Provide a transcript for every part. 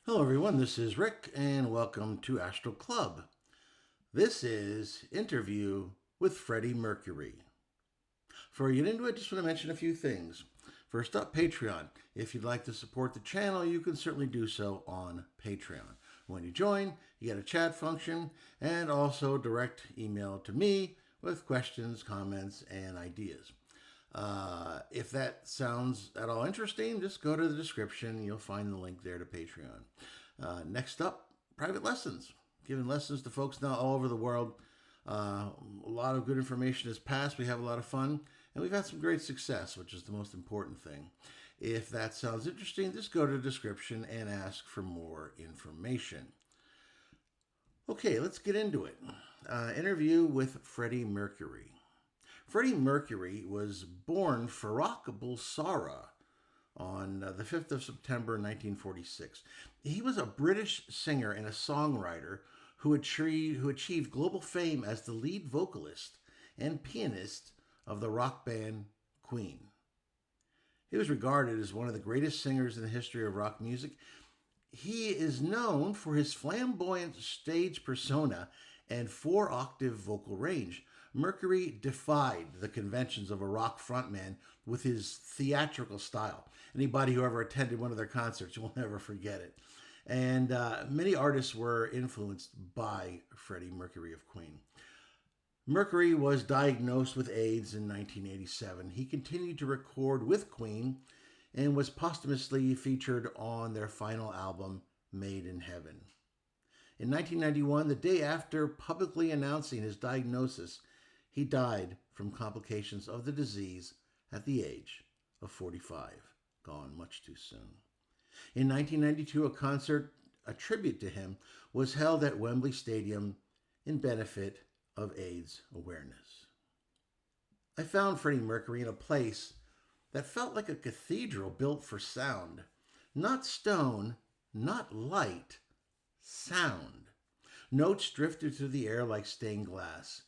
Hello, everyone. This is Rick, and welcome to Astral Club. This is Interview with Freddie Mercury. Before we get into it, just want to mention a few things. First up, Patreon. If you'd like to support the channel, you can certainly do so on Patreon. When you join, you get a chat function and also direct email to me with questions, comments, and ideas. If that sounds at all interesting, just go to the description. You'll find the link there to Patreon. Next up, private lessons. Giving lessons to folks now all over the world. A lot of good information has passed. We have a lot of fun. And we've had some great success, which is the most important thing. If that sounds interesting, just go to the description and ask for more information. Okay, let's get into it. Interview with Freddie Mercury. Freddie Mercury was born Farrokh Bulsara on the 5th of September 1946. He was a British singer and a songwriter who achieved global fame as the lead vocalist and pianist of the rock band Queen. He was regarded as one of the greatest singers in the history of rock music. He is known for his flamboyant stage persona and four-octave vocal range. Mercury defied the conventions of a rock frontman with his theatrical style. Anybody who ever attended one of their concerts will never forget it. And many artists were influenced by Freddie Mercury of Queen. Mercury was diagnosed with AIDS in 1987. He continued to record with Queen and was posthumously featured on their final album, Made in Heaven. In 1991, the day after publicly announcing his diagnosis, he died from complications of the disease at the age of 45, gone much too soon. In 1992, a tribute to him, was held at Wembley Stadium in benefit of AIDS awareness. I found Freddie Mercury in a place that felt like a cathedral built for sound. Not stone, not light, sound. Notes drifted through the air like stained glass.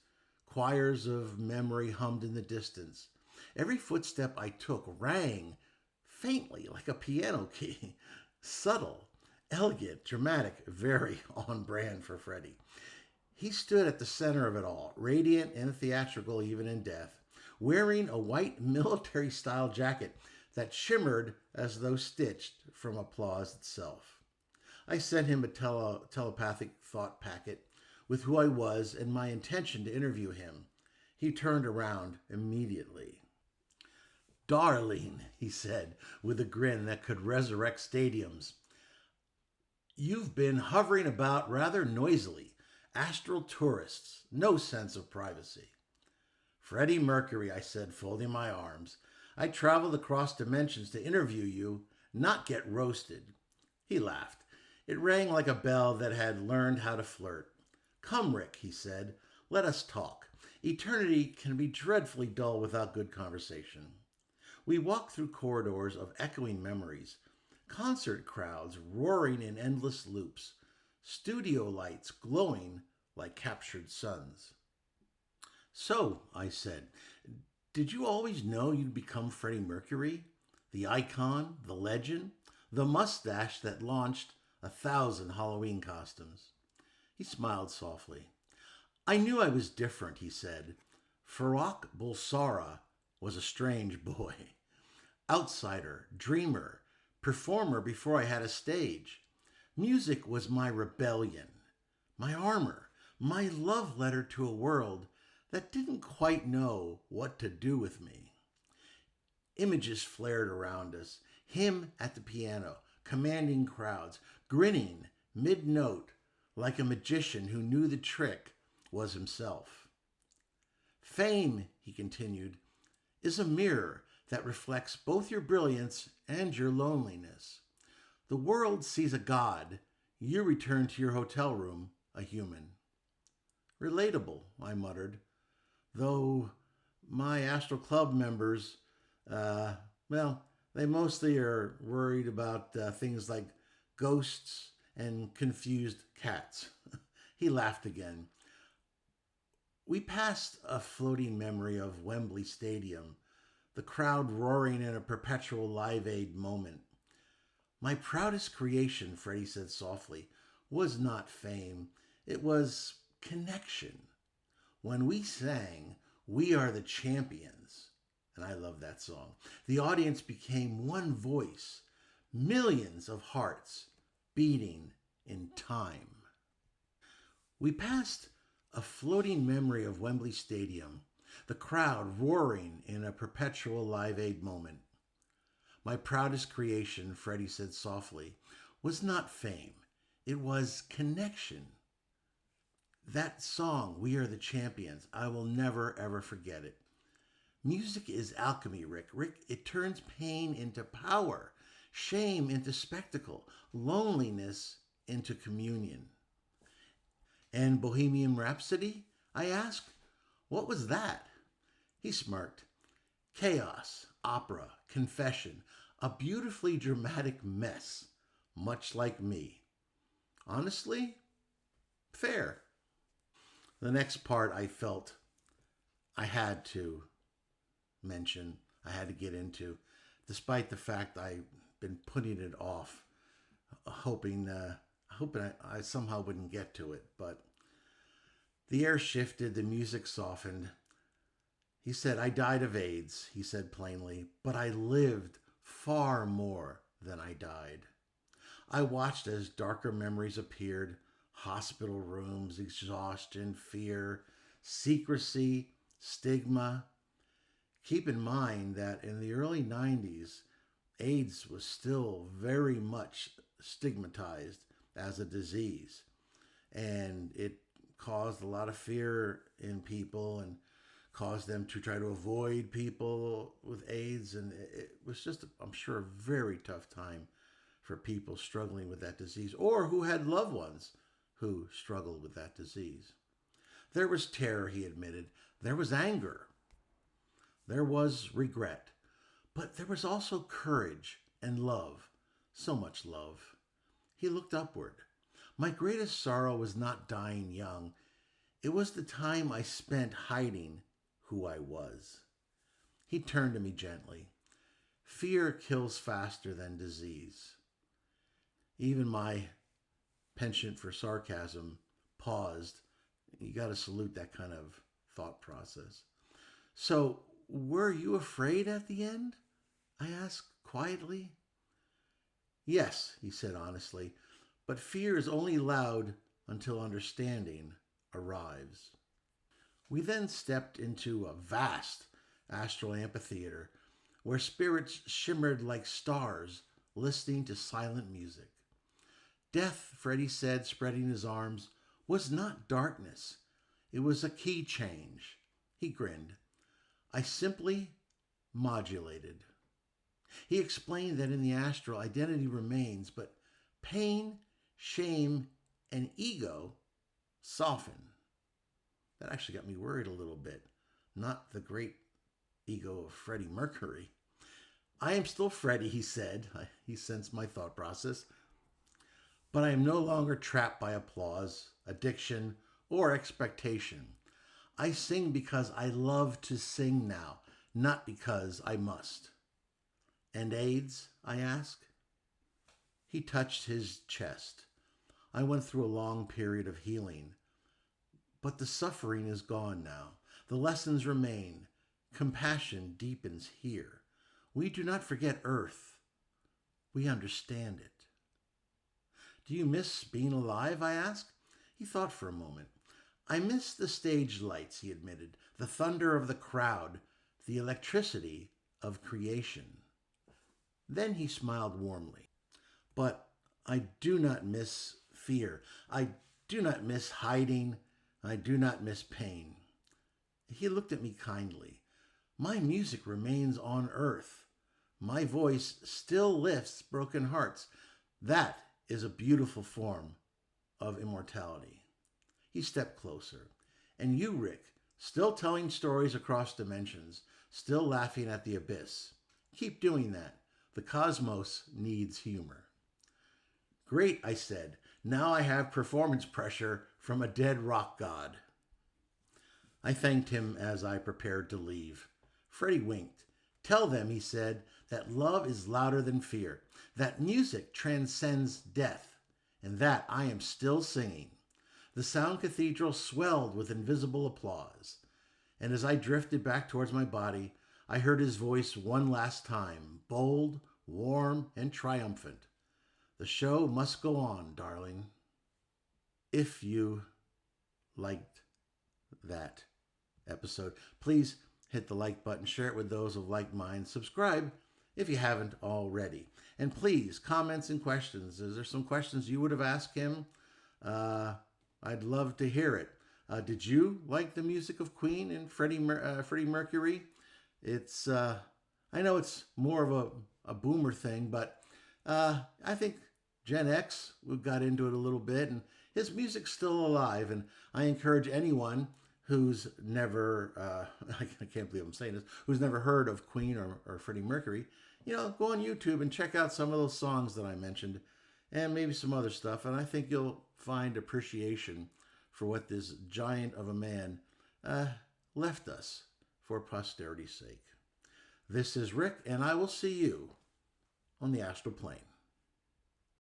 Choirs of memory hummed in the distance. Every footstep I took rang faintly like a piano key. Subtle, elegant, dramatic, very on brand for Freddie. He stood at the center of it all, radiant and theatrical even in death, wearing a white military-style jacket that shimmered as though stitched from applause itself. I sent him a telepathic thought packet with who I was and my intention to interview him. He turned around immediately. "Darling," he said, with a grin that could resurrect stadiums, "you've been hovering about rather noisily. Astral tourists, no sense of privacy." "Freddie Mercury," I said, folding my arms. "I traveled across dimensions to interview you, not get roasted." He laughed. It rang like a bell that had learned how to flirt. "Come, Rick," he said, "let us talk. Eternity can be dreadfully dull without good conversation." We walked through corridors of echoing memories, concert crowds roaring in endless loops, studio lights glowing like captured suns. "So," I said, "did you always know you'd become Freddie Mercury? The icon, the legend, the mustache that launched 1,000 Halloween costumes?" He smiled softly. "I knew I was different," he said. "Farrokh Bulsara was a strange boy. Outsider, dreamer, performer before I had a stage. Music was my rebellion, my armor, my love letter to a world that didn't quite know what to do with me." Images flared around us. Him at the piano, commanding crowds, grinning mid-note like a magician who knew the trick was himself. "Fame," he continued, "is a mirror that reflects both your brilliance and your loneliness. The world sees a god. You return to your hotel room a human." "Relatable," I muttered, though my Astral Club members, they mostly are worried about things like ghosts and confused cats. He laughed again. We passed a floating memory of Wembley Stadium, the crowd roaring in a perpetual Live Aid moment. My proudest creation, Freddie said softly, was not fame. It was connection. When we sang, "We Are the Champions," and I love that song, the audience became one voice, millions of hearts beating in time. We passed a floating memory of Wembley Stadium, the crowd roaring in a perpetual Live Aid moment. My proudest creation, Freddie said softly, was not fame. It was connection. That song, "We Are the Champions," I will never ever forget it. Music is alchemy, Rick. Rick, it turns pain into power, shame into spectacle, loneliness into communion. And Bohemian Rhapsody? I asked. What was that? He smirked. Chaos, opera, confession, a beautifully dramatic mess, much like me. Honestly, fair. The next part I felt I had to mention, I had to get into, despite the fact I've been putting it off, hoping I somehow wouldn't get to it. But the air shifted, the music softened. He said, "I died of AIDS," he said plainly, "but I lived far more than I died." I watched as darker memories appeared: hospital rooms, exhaustion, fear, secrecy, stigma. Keep in mind that in the early 90s, AIDS was still very much stigmatized as a disease, and it caused a lot of fear in people and caused them to try to avoid people with AIDS. And it was just, I'm sure, a very tough time for people struggling with that disease or who had loved ones who struggled with that disease. There was terror, he admitted. There was anger. There was regret. But there was also courage and love. So much love. He looked upward. My greatest sorrow was not dying young. It was the time I spent hiding who I was. He turned to me gently. Fear kills faster than disease. Even my penchant for sarcasm paused. You got to salute that kind of thought process. "So, were you afraid at the end?" I asked quietly. "Yes," he said honestly, "but fear is only loud until understanding arrives." We then stepped into a vast astral amphitheater where spirits shimmered like stars listening to silent music. Death, Freddie said, spreading his arms, was not darkness. It was a key change. He grinned. I simply modulated. He explained that in the astral, identity remains, but pain, shame, and ego soften. That actually got me worried a little bit. Not the great ego of Freddie Mercury. "I am still Freddie," he said. He sensed my thought process. "But I am no longer trapped by applause, addiction, or expectation. I sing because I love to sing now, not because I must." "And AIDS?" I asked. He touched his chest. "I went through a long period of healing. But the suffering is gone now. The lessons remain. Compassion deepens here. We do not forget Earth. We understand it." "Do you miss being alive?" I asked. He thought for a moment. "I miss the stage lights," he admitted, "the thunder of the crowd, the electricity of creation." Then he smiled warmly. "But I do not miss fear. I do not miss hiding. I do not miss pain." He looked at me kindly. "My music remains on earth. My voice still lifts broken hearts. That is a beautiful form of immortality." He stepped closer. "And you, Rick, still telling stories across dimensions, still laughing at the abyss. Keep doing that. The cosmos needs humor." "Great," I said. "Now I have performance pressure from a dead rock god." I thanked him as I prepared to leave. Freddie winked. Tell them, he said, that love is louder than fear, that music transcends death, and that I am still singing. The sound cathedral swelled with invisible applause, and as I drifted back towards my body, I heard his voice one last time, bold, warm, and triumphant. The show must go on, darling. If you liked that episode, please hit the like button, share it with those of like mind, subscribe if you haven't already. And please, comments and questions. Is there some questions you would have asked him? I'd love to hear it. Did you like the music of Queen and Freddie Mercury? It's I know it's more of a boomer thing, but I think Gen X, we got into it a little bit, and his music's still alive. And I encourage anyone who's never, I can't believe I'm saying this, who's never heard of Queen or Freddie Mercury, go on YouTube and check out some of those songs that I mentioned and maybe some other stuff. And I think you'll find appreciation for what this giant of a man left us for posterity's sake. This is Rick, and I will see you on the astral plane.